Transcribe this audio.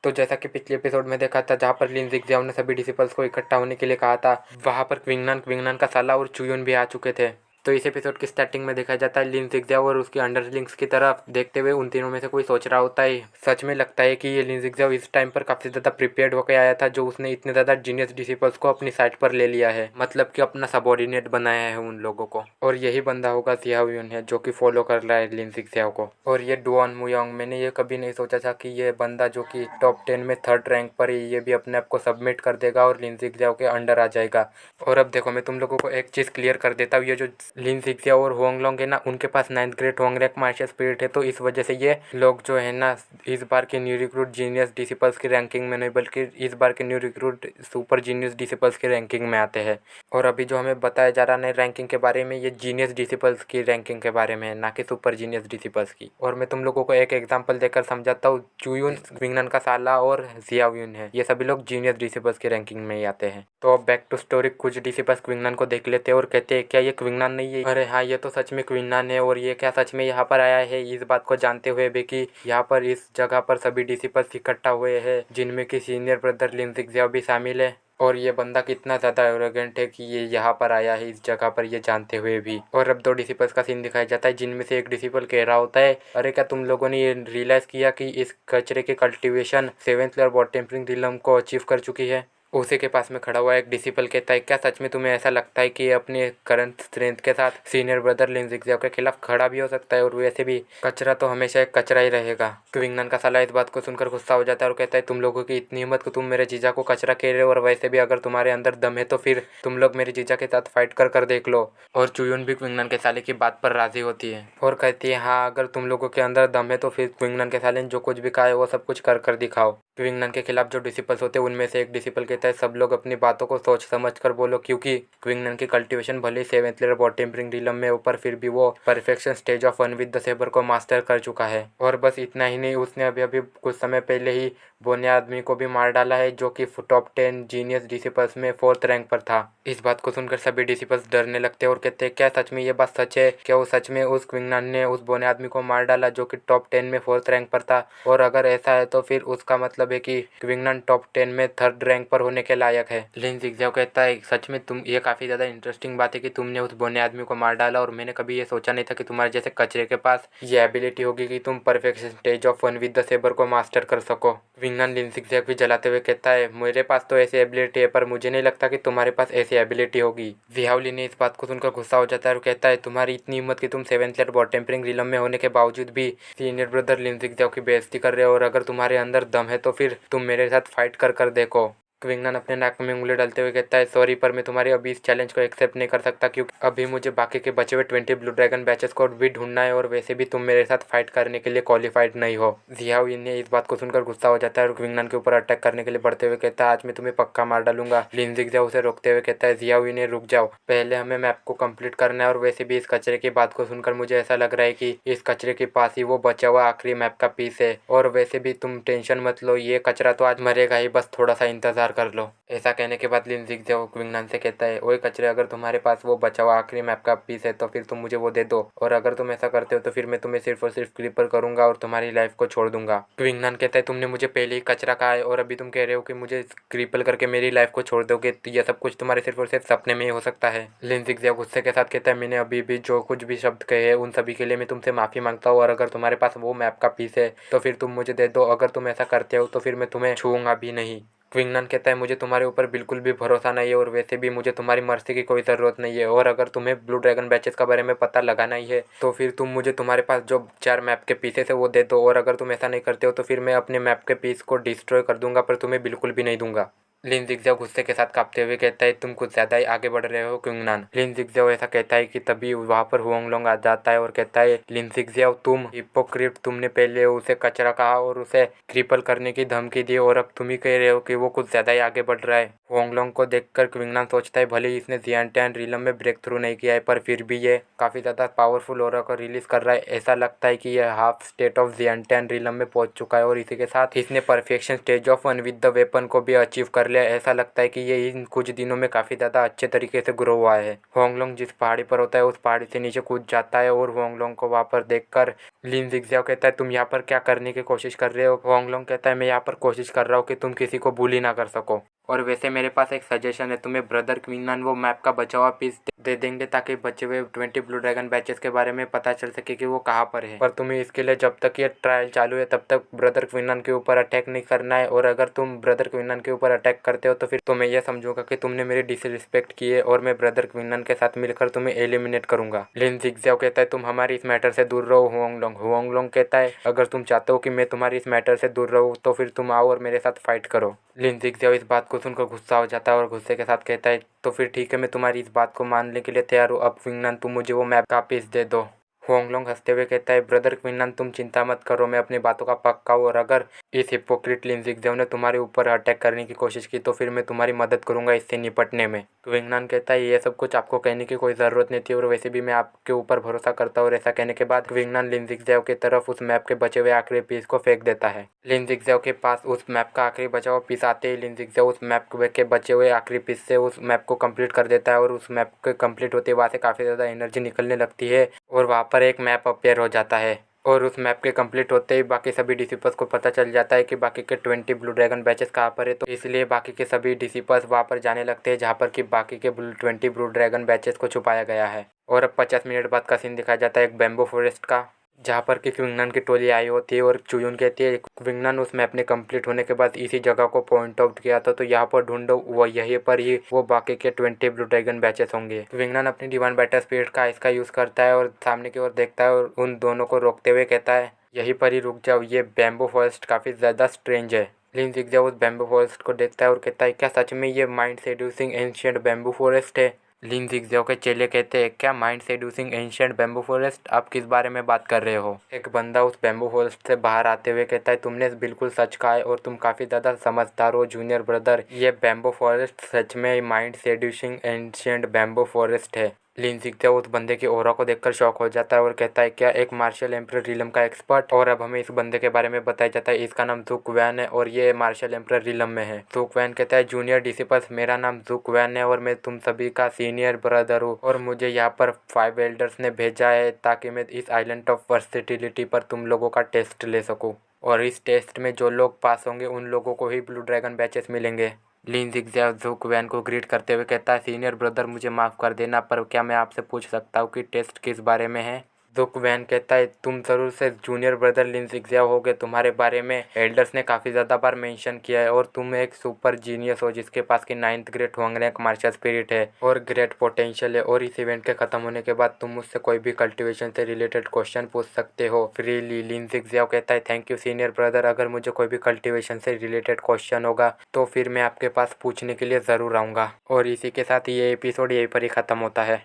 तो जैसा कि पिछले एपिसोड में देखा था, जहाँ पर लिन जिगज़ाओ ने सभी डिसिपल्स को इकट्ठा होने के लिए कहा था, वहाँ पर क्विंगनान का साला और चुयुन भी आ चुके थे। तो इस एपिसोड की स्टार्टिंग में देखा जाता है लिन जिगज़ाओ और उसके अंडरलिंग्स की तरफ देखते हुए उन तीनों में से कोई सोच रहा होता है। सच में लगता है कि ये लिन जिगज़ाओ इस टाइम पर काफ़ी ज़्यादा प्रिपेयर्ड होकर आया था, जो उसने इतने ज़्यादा जीनियस डिसिपल्स को अपनी साइड पर ले लिया है, मतलब कि अपना सबॉर्डिनेट बनाया है उन लोगों को। और यही बंदा होगा जियाओ युन है, जो कि फॉलो कर रहा है लिन जिगज़ाओ को। और ये डुआन मुयोंग, मैंने ये कभी नहीं सोचा था कि ये बंदा जो कि टॉप 10 में 3rd रैंक पर है, ये भी अपने आप को सबमिट कर देगा और लिन जिगज़ाओ के अंडर आ जाएगा। और अब देखो, मैं तुम लोगों को एक चीज़ क्लियर कर देता हूँ, ये जो लिन जिगज़ाओ और होंगलोंग है ना, उनके पास 9th grade Hong rank martial spirit है। तो इस वजह से ये लोग जो है ना, इस बार के न्यू रिक्रूट जीनियस डिसिपल्स की रैंकिंग में नहीं, बल्कि इस बार के new recruit super genius disciples की रैंकिंग में आते हैं। और अभी जो हमें बताया जा रहा है रैंकिंग के बारे में, ये जीनियस डिसिपल्स की रैंकिंग के बारे में है, ना कि सुपर जीनियस डिसिपल्स की। और मैं तुम लोगों को एक एग्जांपल देकर समझाता हूँ। चुयुन क्विंगनान का साला और जियाओ युन है, ये सभी लोग जीनियस डिसिपल्स की रैंकिंग में ही आते हैं। तो अब बैक टू स्टोरी, कुछ डिसिपल्स क्विंगनान को देख लेते हैं और कहते हैं, क्या ये क्विंगनान नहीं है? अरे हाँ, ये तो सच में क्विंगनान है। और ये क्या सच में यहाँ पर आया है? इस बात को जानते हुए भी कि यहाँ पर इस जगह पर सभी डिसिपल्स इकट्ठा हुए हैं, जिनमें कि सीनियर ब्रदर लिन जिगज़ाओ भी शामिल है। और ये बंदा कितना ज़्यादा एरोगेंट है कि ये यहाँ पर आया है इस जगह पर, ये जानते हुए भी। और अब 2 डिसिपल्स का सीन दिखाया जाता है, जिनमें से एक डिसिपल कह रहा होता है, अरे क्या तुम लोगों ने ये रियलाइज़ किया कि इस कचरे की cultivation 7th layer body tempering realm को अचीव कर चुकी है? उसी के पास में खड़ा हुआ एक डिसिपल कहता है, क्या सच में तुम्हें ऐसा लगता है कि ये अपने करंट स्ट्रेंथ के साथ सीनियर ब्रदर लिन जिगज़ाओ के खिलाफ खड़ा भी हो सकता है? और वैसे भी कचरा तो हमेशा एक कचरा ही रहेगा। क्विंगनान का साला इस बात को सुनकर गुस्सा हो जाता है और कहता है, तुम लोगों की इतनी हिम्मत कि तुम मेरे जीजा को कचरा कह रहे हो, और वैसे भी अगर तुम्हारे अंदर दम है तो फिर तुम लोग मेरे जीजा के साथ फाइट कर देख लो। और चुयुन भी क्विंगनान के साले की बात पर राजी होती है और कहती है, हाँ अगर तुम लोगों के अंदर दम है तो फिर क्विंगनान के साले ने जो कुछ भी कहा है वो सब कुछ कर दिखाओ। क्विंगनान के खिलाफ जो डिसिपल्स होते हैं, उनमें से एक डिसिपल कहता है, सब लोग अपनी बातों को सोच समझ कर बोलो, क्योंकि क्विंगनान की कल्टीवेशन भले ही 7th layer body tempering realm में ऊपर, फिर भी वो perfection stage of one with the sabre को मास्टर कर चुका है। और बस इतना ही नहीं, उसने अभी अभी कुछ समय पहले ही बोने आदमी को भी मार डाला है, जो कि टॉप 10 जीनियस डिसिपल्स में 4th रैंक पर था। इस बात को सुनकर सभी डिसिपल्स डरने लगते हैं और कहते हैं, क्या सच में ये बात सच है? क्या वो सच में उस क्विंगनान ने उस बोने आदमी को मार डाला जो कि टॉप 10 में 4th रैंक पर था? और अगर ऐसा है तो फिर उसका मतलब है कि क्विंगनान टॉप 10 में 3rd रैंक पर होने के लायक है। लिन जिगज़ाओ कहता है, सच में तुम, ये काफ़ी ज़्यादा इंटरेस्टिंग बात है कि तुमने उस बोने आदमी को मार डाला, और मैंने कभी ये सोचा नहीं था कि तुम्हारे जैसे कचरे के पास ये एबिलिटी होगी कि तुम perfection stage of one with the sabre को मास्टर कर सको। क्विंगनान लिन जिगज़ाओ भी जलाते हुए कहता है, मेरे पास तो ऐसी एबिलिटी है, पर मुझे नहीं लगता कि तुम्हारे पास ऐसी एबिलिटी होगी। जियाओ लिन ने इस बात को सुनकर गुस्सा हो जाता है और कहता है, तुम्हारी इतनी हिम्मत कि तुम 7th layer body tempering realm में होने के बावजूद भी सीनियर ब्रदर लिन जिगज़ाओ की बेइज्जती कर रहे हो, और अगर तुम्हारे अंदर दम है तो फिर तुम मेरे साथ फाइट कर देखो। क्विंगनान अपने नाक में उंगली डालते हुए कहता है, सॉरी पर मैं तुम्हारी अभी इस चैलेंज को एक्सेप्ट नहीं कर सकता, क्योंकि अभी मुझे बाकी के बचे हुए 20 ब्लू ड्रैगन बैचेस को भी ढूंढना है, और वैसे भी तुम मेरे साथ फाइट करने के लिए क्वालिफाइड नहीं हो। जियाओ युन ने इस बात को सुनकर गुस्सा हो जाता है और क्विंगनान के ऊपर अटैक करने के लिए बढ़ते हुए कहता है, आज मैं तुम्हें पक्का मार डालूंगा। लिन जिगज़ाओ उसे रोकते हुए कहता है, जियाओ युन रुक जाओ, पहले हमें मैप को कंप्लीट करना है, और वैसे भी इस कचरे की बात को सुनकर मुझे ऐसा लग रहा है कि इस कचरे के पास ही वो बचा हुआ आखिरी मैप का पीस है, और वैसे भी तुम टेंशन मत लो, ये कचरा तो आज मरेगा ही, बस थोड़ा सा इंतजार कर लो। ऐसा कहने के बाद लिन जिगज़ाओ क्विंगनान से कहता है, ओए कचरे, अगर तुम्हारे पास वो बचा हुआ आखिरी मैप का पीस है तो फिर तुम मुझे वो दे दो, और अगर तुम ऐसा करते हो तो फिर मैं तुम्हें सिर्फ और सिर्फ क्रीपर करूंगा और तुम्हारी लाइफ को छोड़ दूंगा। क्विंगनान कहता है, तुमने मुझे पहले ही कचरा कहा है और अभी तुम कह रहे हो कि मुझे क्रीपल करके मेरी लाइफ को छोड़ दोगे, तो यह सब कुछ तुम्हारे सिर्फ और सिर्फ सपने में ही हो सकता है। लिन जिगज़ाओ गुस्से के साथ कहता है, मैंने अभी भी जो कुछ भी शब्द कहे हैं उन सभी के लिए मैं तुमसे माफी मांगता हूँ, और अगर तुम्हारे पास वो मैप का पीस है तो फिर तुम मुझे दे दो, अगर तुम ऐसा करते हो तो फिर मैं तुम्हें छूऊंगा भी नहीं। क्विंगनान कहता है, मुझे तुम्हारे ऊपर बिल्कुल भी भरोसा नहीं है, और वैसे भी मुझे तुम्हारी मर्जी की कोई ज़रूरत नहीं है, और अगर तुम्हें ब्लू ड्रैगन बैचेस का बारे में पता लगाना ही है तो फिर तुम मुझे तुम्हारे पास जो 4 मैप के पीसेस है वो दे दो, और अगर तुम ऐसा नहीं करते हो तो फिर मैं अपने मैप के पीस को डिस्ट्रॉय कर दूंगा, पर तुम्हें बिल्कुल भी नहीं दूंगा। लिन जिगज़ाओ गुस्से के साथ कांपते हुए कहता है, तुम कुछ ज़्यादा ही आगे बढ़ रहे हो क्विंगनान। लिन जिगज़ाओ ऐसा कहता है कि तभी वहाँ पर होंगलोंग आ जाता है और कहता है, लिन जिगज़ाओ तुम हिपोक्रिट, तुमने पहले उसे कचरा कहा और उसे क्रिपल करने की धमकी दी, और अब तुम ही कह रहे हो कि वो कुछ ज़्यादा ही आगे बढ़ रहा है। होंगलोंग को देखकर क्विंगनान सोचता है, भले ही इसने जियांटियान रिलम में ब्रेक थ्रू नहीं किया है, पर फिर भी ये काफ़ी ज़्यादा पावरफुल ऑरा को रिलीज़ कर रहा है। ऐसा लगता है कि यह हाफ स्टेट ऑफ जियांटियान रिलम में पहुँच चुका है, और इसी के साथ इसने perfection stage of one with the weapon को भी अचीव कर ले ऐसा लगता है कि ये इन कुछ दिनों में काफ़ी ज़्यादा अच्छे तरीके से ग्रो हुआ है। होंगलोंग जिस पहाड़ी पर होता है उस पहाड़ी से नीचे कूद जाता है और होंगलोंग को वहाँ पर देखकर लिन जिगज़ाओ कहता है तुम यहाँ पर क्या करने की कोशिश कर रहे हो। होंगलोंग कहता है मैं यहाँ पर कोशिश कर रहा हूँ कि तुम किसी को बुली ना कर सको। और वैसे मेरे पास एक सजेशन है, तुम्हें ब्रदर क्विंगनान वो मैप का बचा हुआ पीस दे देंगे ताकि बचे हुए 20 ब्लू ड्रैगन बैचेस के बारे में पता चल सके कि वो कहाँ पर है। पर तुम्हें इसके लिए जब तक ये ट्रायल चालू है तब तक ब्रदर क्विंगनान के ऊपर अटैक नहीं करना है। और अगर तुम ब्रदर क्विंगनान के ऊपर अटैक करते हो तो फिर तो मैं ये समझूंगा कि तुमने मेरी डिसरिस्पेक्ट की है और मैं ब्रदर क्विंगनान के साथ मिलकर तुम्हें एलिमिनेट करूंगा। लिन जिगज़ाओ कहता है तुम हमारी इस मैटर से दूर रहो होंगलोंग। होंगलोंग कहता है अगर तुम चाहते हो कि मैं तुम्हारी इस मैटर से दूर रहूँ तो फिर तुम आओ और मेरे साथ फाइट करो। लिन जिगज़ाओ इस बात को सुनकर गुस्सा हो जाता है और गुस्से के साथ कहता है तो फिर ठीक है, मैं तुम्हारी इस बात को मानने के लिए तैयार हूँ। अब क्विंगनान तुम मुझे वो मैप का पीस दे दो। होंगलोंग हंसते हुए कहता है ब्रदर क्विंगनान तुम चिंता मत करो, मैं अपनी बातों का पक्का हूँ और अगर इस हिपोक्रेट लिन जिगज़ाओ ने तुम्हारे ऊपर अटैक करने की कोशिश की तो फिर मैं तुम्हारी मदद करूंगा इससे निपटने में। क्विंगनान कहता है ये सब कुछ आपको कहने की कोई ज़रूरत नहीं थी और वैसे भी मैं आपके ऊपर भरोसा करता हूँ। और ऐसा कहने के बाद क्विंगनान लिन जिगज़ाओ की तरफ उस मैप के बचे हुए आखिरी पीस को फेंक देता है। लिन जिगज़ाओ के पास उस मैप का आखिरी बचा हुआ पीस आते ही लिन जिगज़ाओ उस मैप के बचे हुए आखिरी पीस से उस मैप को कंप्लीट कर देता है और उस मैप के कंप्लीट होते वहाँ से काफ़ी ज़्यादा एनर्जी निकलने लगती है और वहाँ पर एक मैप अपेयर हो जाता है। और उस मैप के कंप्लीट होते ही बाकी सभी डिसिपल्स को पता चल जाता है कि बाकी के 20 ब्लू ड्रैगन बैचेस कहाँ पर है। तो इसलिए बाकी के सभी डिसिपल्स वहाँ पर जाने लगते हैं जहाँ पर कि बाकी के 20 ब्लू ड्रैगन बैचेस को छुपाया गया है। और अब 50 मिनट बाद का सीन दिखाया जाता है एक बैम्बू फॉरेस्ट का, जहाँ पर कि क्विंगनान की टोली आई होती है और चुयुन कहती है क्विंगनान उस मैप ने कंप्लीट होने के बाद इसी जगह को पॉइंट आउट किया था तो यहाँ पर ढूंढो, वो यहीं पर ही वो बाकी के 20 ब्लू ड्रैगन बैचेस होंगे। क्विंगनान अपनी डिवाइन बैटल स्पिरिट का इसका यूज़ करता है और सामने की ओर देखता है और उन दोनों को रोकते हुए कहता है यहीं पर ही रुक जाओ, ये बैम्बू फॉरेस्ट काफ़ी ज़्यादा स्ट्रेंज है। लिन जिगज़ाओ उस बैम्बू फॉरेस्ट को देखता है और कहता है क्या सच में ये mind seducing ancient bamboo forest है। लिन जिगज़ाओ के चेले कहते हैं क्या mind seducing ancient bamboo forest, आप किस बारे में बात कर रहे हो। एक बंदा उस बैम्बू फॉरेस्ट से बाहर आते हुए कहता है तुमने बिल्कुल सच कहा है और तुम काफ़ी ज़्यादा समझदार हो जूनियर ब्रदर, ये बैम्बू फॉरेस्ट सच में mind seducing ancient bamboo forest है। लिन जिगज़ाओ उस बंदे की ऑरा को देखकर शॉक हो जाता है और कहता है क्या एक मार्शल एम्परर रिलम का एक्सपर्ट। और अब हमें इस बंदे के बारे में बताया जाता है इसका नाम ज़ुक वैन है और ये मार्शल एम्परर रिलम में है। ज़ुक वैन कहता है जूनियर डिसिपल्स मेरा नाम ज़ुक वैन है और मैं तुम सभी का सीनियर ब्रदर हूँ और मुझे यहाँ पर 5 एल्डर्स ने भेजा है ताकि मैं इस आइलैंड ऑफ वर्सेटिलिटी पर तुम लोगों का टेस्ट ले सकूँ और इस टेस्ट में जो लोग पास होंगे उन लोगों को ही ब्लू ड्रैगन बैचेस मिलेंगे। लिन जिगज़ाओ ज़ुक वैन को ग्रीट करते हुए कहता है सीनियर ब्रदर मुझे माफ़ कर देना पर क्या मैं आपसे पूछ सकता हूँ कि टेस्ट किस बारे में है। ज़ुक वैन कहता है तुम ज़रूर से जूनियर ब्रदर लिन जिगज़ाओ होगे, तुम्हारे बारे में एल्डर्स ने काफ़ी ज़्यादा बार मेंशन किया है और तुम एक सुपर जीनियस हो जिसके पास की 9th ग्रेड होंगरैंक मार्शल स्पिरिट है और ग्रेट पोटेंशियल है और इस इवेंट के ख़त्म होने के बाद तुम मुझसे कोई भी कल्टिवेशन से रिलेटेड क्वेश्चन पूछ सकते हो फ्रीली। लिन जिगज़ाओ कहता है थैंक यू सीनियर ब्रदर, अगर मुझे कोई भी कल्टिवेशन से रिलेटेड क्वेश्चन होगा तो फिर मैं आपके पास पूछने के लिए ज़रूर आऊँगा। और इसी के साथ ये एपिसोड यहीं पर ही ख़त्म होता है।